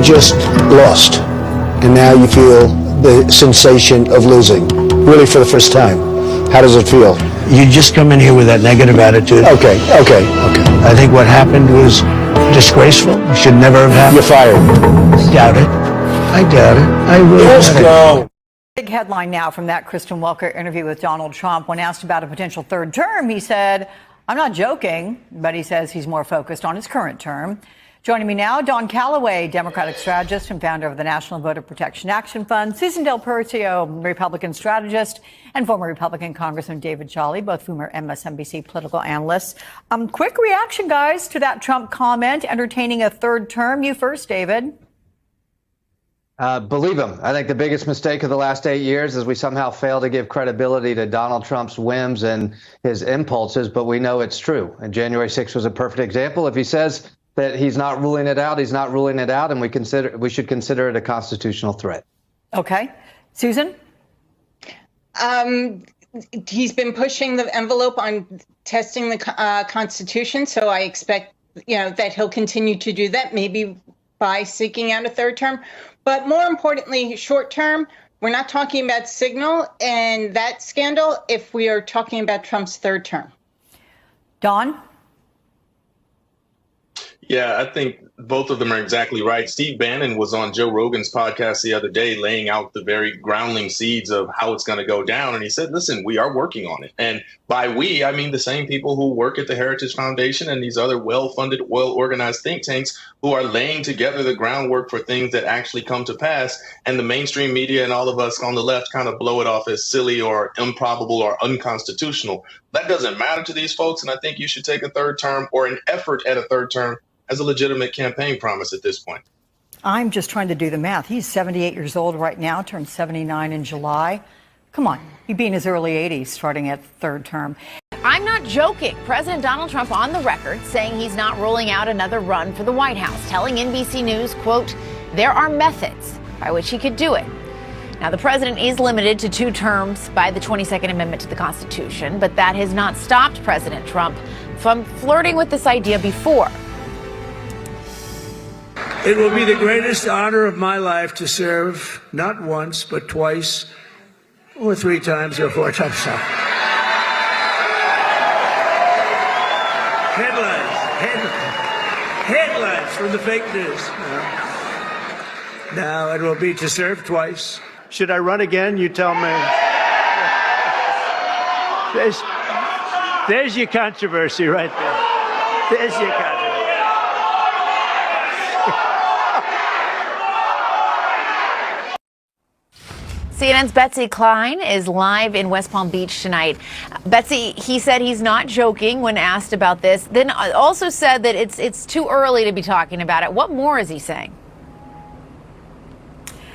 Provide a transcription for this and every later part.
just lost, and now you feel the sensation of losing, really for the first time. How does it feel? You just come in here with that negative attitude. Okay. I think what happened was disgraceful. It should never have happened. You're fired. I doubt it. I really Let's go. Big headline now from that Kristen Welker interview with Donald Trump. When asked about a potential third term, he said, "I'm not joking," but he says he's more focused on his current term. Joining me now, Don Calloway, Democratic strategist and founder of the National Voter Protection Action Fund, Susan Del Percio, Republican strategist, and former Republican Congressman David Jolly, both of whom are MSNBC political analysts. Quick reaction, guys, to that Trump comment entertaining a third term. You first, David. Believe him. I think the biggest mistake of the last 8 years is we somehow fail to give credibility to Donald Trump's whims and his impulses, but we know it's true. And January 6th was a perfect example. If he says that he's not ruling it out, he's not ruling it out, and we should consider it a constitutional threat. Okay. Susan? He's been pushing the envelope on testing the Constitution, so I expect, that he'll continue to do that, maybe by seeking out a third term. But more importantly, short term, we're not talking about Signal and that scandal if we are talking about Trump's third term. Don? Yeah, I think both of them are exactly right. Steve Bannon was on Joe Rogan's podcast the other day laying out the very groundling seeds of how it's going to go down. And he said, listen, we are working on it. And by we, I mean the same people who work at the Heritage Foundation and these other well-funded, well-organized think tanks who are laying together the groundwork for things that actually come to pass. And the mainstream media and all of us on the left kind of blow it off as silly or improbable or unconstitutional. That doesn't matter to these folks. And I think you should take a third term or an effort at a third term as a legitimate campaign promise at this point. I'm just trying to do the math. He's 78 years old right now, turned 79 in July. Come on, he'd be in his early 80s starting at third term. I'm not joking. President Donald Trump on the record saying he's not ruling out another run for the White House, telling NBC News, quote, there are methods by which he could do it. Now, the president is limited to 2 terms by the 22nd Amendment to the Constitution, but that has not stopped President Trump from flirting with this idea before. It will be the greatest honor of my life to serve not once, but twice, or 3 times, or 4 times. Headlines from the fake news. Now it will be to serve twice. Should I run again? You tell me. There's your controversy right there. There's your controversy. CNN's Betsy Klein is live in West Palm Beach tonight. Betsy, he said he's not joking when asked about this, then also said that it's too early to be talking about it. What more is he saying?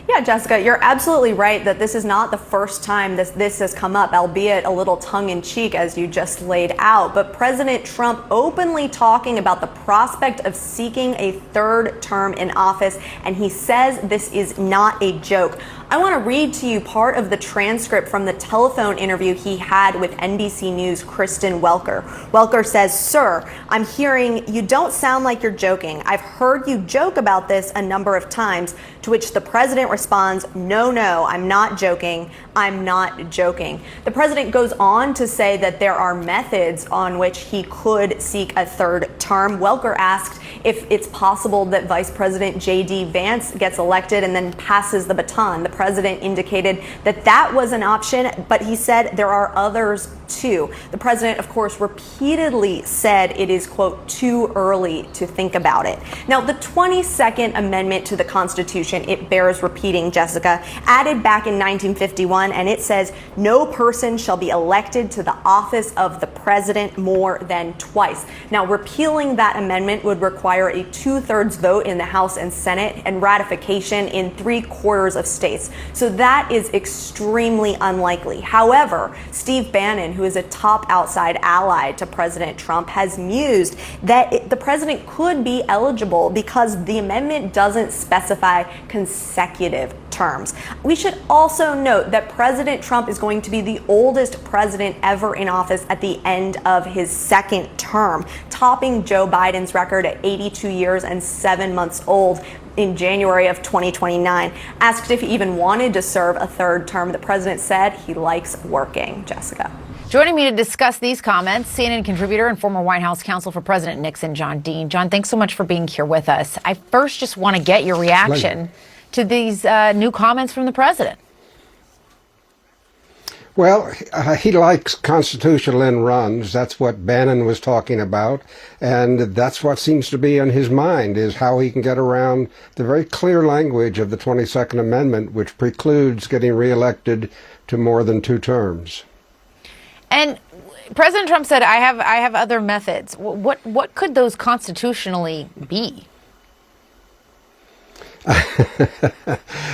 Yeah, Jessica, you're absolutely right that this is not the first time this has come up, albeit a little tongue-in-cheek as you just laid out. But President Trump openly talking about the prospect of seeking a third term in office, and he says this is not a joke. I want to read to you part of the transcript from the telephone interview he had with NBC News' Kristen Welker. Welker says, "Sir, I'm hearing you don't sound like you're joking. I've heard you joke about this a number of times," to which the president responds, no, I'm not joking. I'm not joking. The president goes on to say that there are methods on which he could seek a third term. Welker asked if it's possible that Vice President J.D. Vance gets elected and then passes the baton. The president indicated that that was an option, but he said there are others too. The president, of course, repeatedly said it is, quote, too early to think about it. Now, the 22nd Amendment to the Constitution, it bears repeating, Jessica, added back in 1951, and it says no person shall be elected to the office of the president more than twice. Now, repealing that amendment would require a 2/3 vote in the House and Senate and ratification in 3/4 of states. So that is extremely unlikely. However, Steve Bannon, who is a top outside ally to President Trump, has mused that the president could be eligible because the amendment doesn't specify consecutive terms. We should also note that President Trump is going to be the oldest president ever in office at the end of his second term, topping Joe Biden's record at 82 years and 7 months old in January of 2029. Asked if he even wanted to serve a third term, the president said he likes working. Jessica. Joining me to discuss these comments, CNN contributor and former White House counsel for President Nixon, John Dean. John, thanks so much for being here with us. I first just want to get your reaction to these new comments from the president. Well, he likes constitutional end runs. That's what Bannon was talking about. And that's what seems to be on his mind, is how he can get around the very clear language of the 22nd Amendment, which precludes getting reelected to more than 2 terms. And President Trump said, I have other methods. What could those constitutionally be?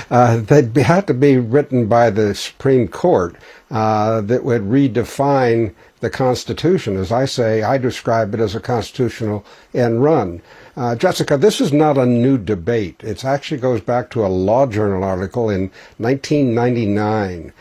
They'd have to be written by the Supreme Court that would redefine the Constitution. As I say, I describe it as a constitutional end run. Jessica, this is not a new debate. It actually goes back to a Law Journal article in 1999,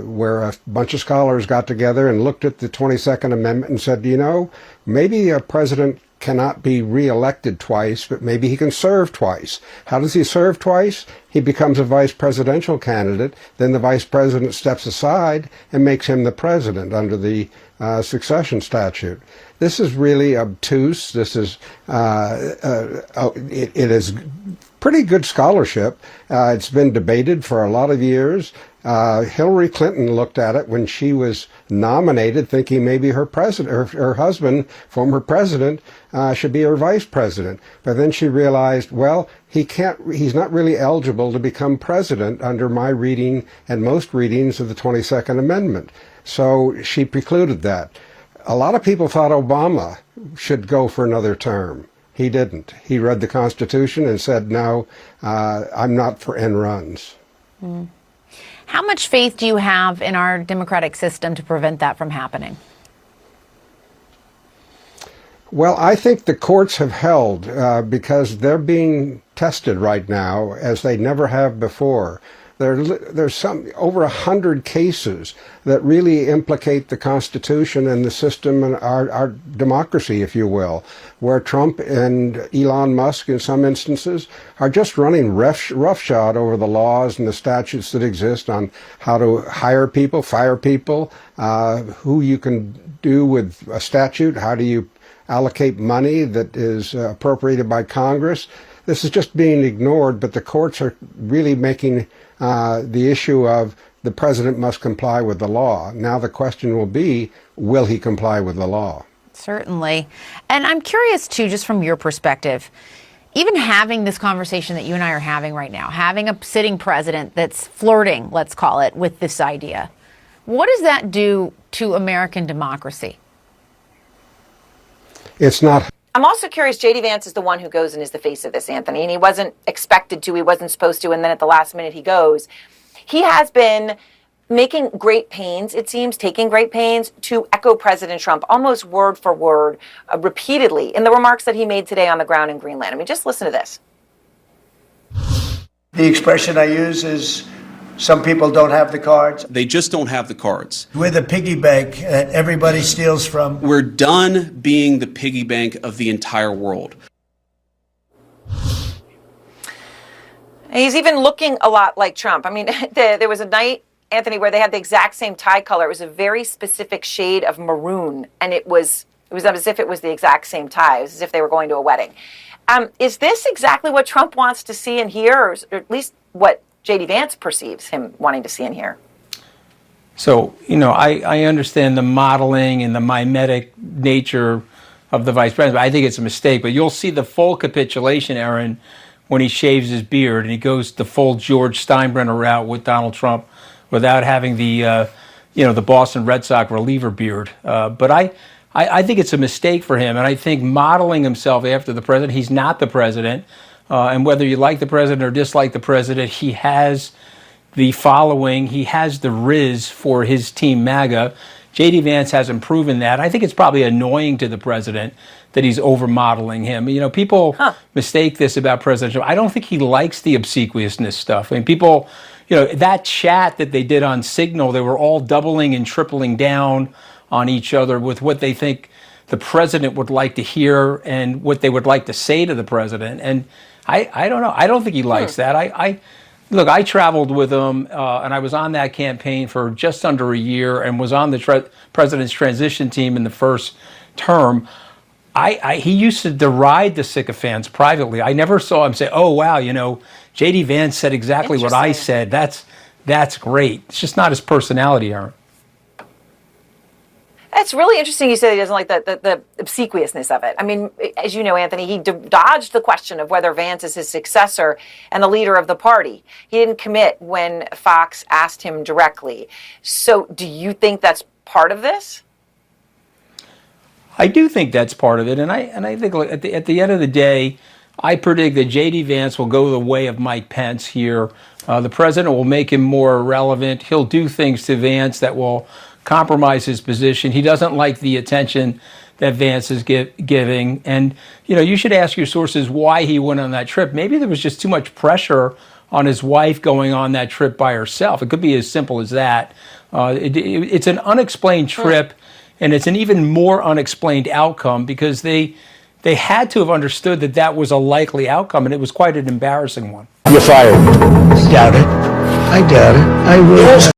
where a bunch of scholars got together and looked at the 22nd Amendment and said, you know, maybe a president cannot be reelected twice, but maybe he can serve twice. How does he serve twice? He becomes a vice presidential candidate. Then the vice president steps aside and makes him the president under the succession statute. This is really obtuse. This is it is pretty good scholarship. It's been debated for a lot of years. Hillary Clinton looked at it when she was nominated, thinking maybe her husband, former president, should be her vice president. But then she realized, well, he's not really eligible to become president under my reading and most readings of the 22nd Amendment. So she precluded that. A lot of people thought Obama should go for another term. He didn't. He read the Constitution and said, no, I'm not for end runs. Mm. How much faith do you have in our democratic system to prevent that from happening? Well, I think the courts have held because they're being tested right now as they never have before. There's over 100 cases that really implicate the Constitution and the system and our democracy, if you will, where Trump and Elon Musk, in some instances, are just running roughshod over the laws and the statutes that exist on how to hire people, fire people, who you can do with a statute, how do you allocate money that is appropriated by Congress. This is just being ignored, but the courts are really making the issue of the president must comply with the law. Now the question will be, will he comply with the law? Certainly. And I'm curious, too, just from your perspective, even having this conversation that you and I are having right now, having a sitting president that's flirting, let's call it, with this idea, what does that do to American democracy? It's not. I'm also curious, J.D. Vance is the one who goes and is the face of this, Anthony, and he wasn't expected to, he wasn't supposed to, and then at the last minute he goes. He has been making great pains, it seems, taking great pains to echo President Trump almost word for word, repeatedly in the remarks that he made today on the ground in Greenland. I mean, just listen to this. The expression I use is, some people don't have the cards. They just don't have the cards. We're the piggy bank that everybody steals from. We're done being the piggy bank of the entire world. He's even looking a lot like Trump. I mean, there was a night, Anthony, where they had the exact same tie color. It was a very specific shade of maroon, and it was as if it was the exact same tie. It was as if they were going to a wedding. Is this exactly what Trump wants to see and hear, or at least what J.D. Vance perceives him wanting to see and hear? So, I understand the modeling and the mimetic nature of the vice president. I think it's a mistake, but you'll see the full capitulation, Aaron, when he shaves his beard and he goes the full George Steinbrenner route with Donald Trump without having the Boston Red Sox reliever beard. But I think it's a mistake for him, and I think modeling himself after the president, he's not the president. And whether you like the president or dislike the president, he has the following. He has the riz for his team MAGA. J.D. Vance hasn't proven that. I think it's probably annoying to the president that he's over-modeling him. People mistake this about President Trump. I don't think he likes the obsequiousness stuff. I mean, people, that chat that they did on Signal, they were all doubling and tripling down on each other with what they think the president would like to hear and what they would like to say to the president. And I don't know. I don't think he likes that. Look, I traveled with him, and I was on that campaign for just under a year and was on the president's transition team in the first term. He used to deride the sycophants privately. I never saw him say, "Oh, wow, J.D. Vance said exactly what I said. That's great." It's just not his personality, Aaron. It's really interesting you say he doesn't like the obsequiousness of it. I mean, as you know, Anthony, he dodged the question of whether Vance is his successor and the leader of the party. He didn't commit when Fox asked him directly. So do you think that's part of this? I do think that's part of it. And I think at the end of the day, I predict that J.D. Vance will go the way of Mike Pence here. The president will make him more irrelevant. He'll do things to Vance that will compromise his position. He doesn't like the attention that Vance is giving. And, you should ask your sources why he went on that trip. Maybe there was just too much pressure on his wife going on that trip by herself. It could be as simple as that. It's an unexplained trip, and it's an even more unexplained outcome because they had to have understood that was a likely outcome, and it was quite an embarrassing one. You're fired. I doubt it. I doubt it. I really.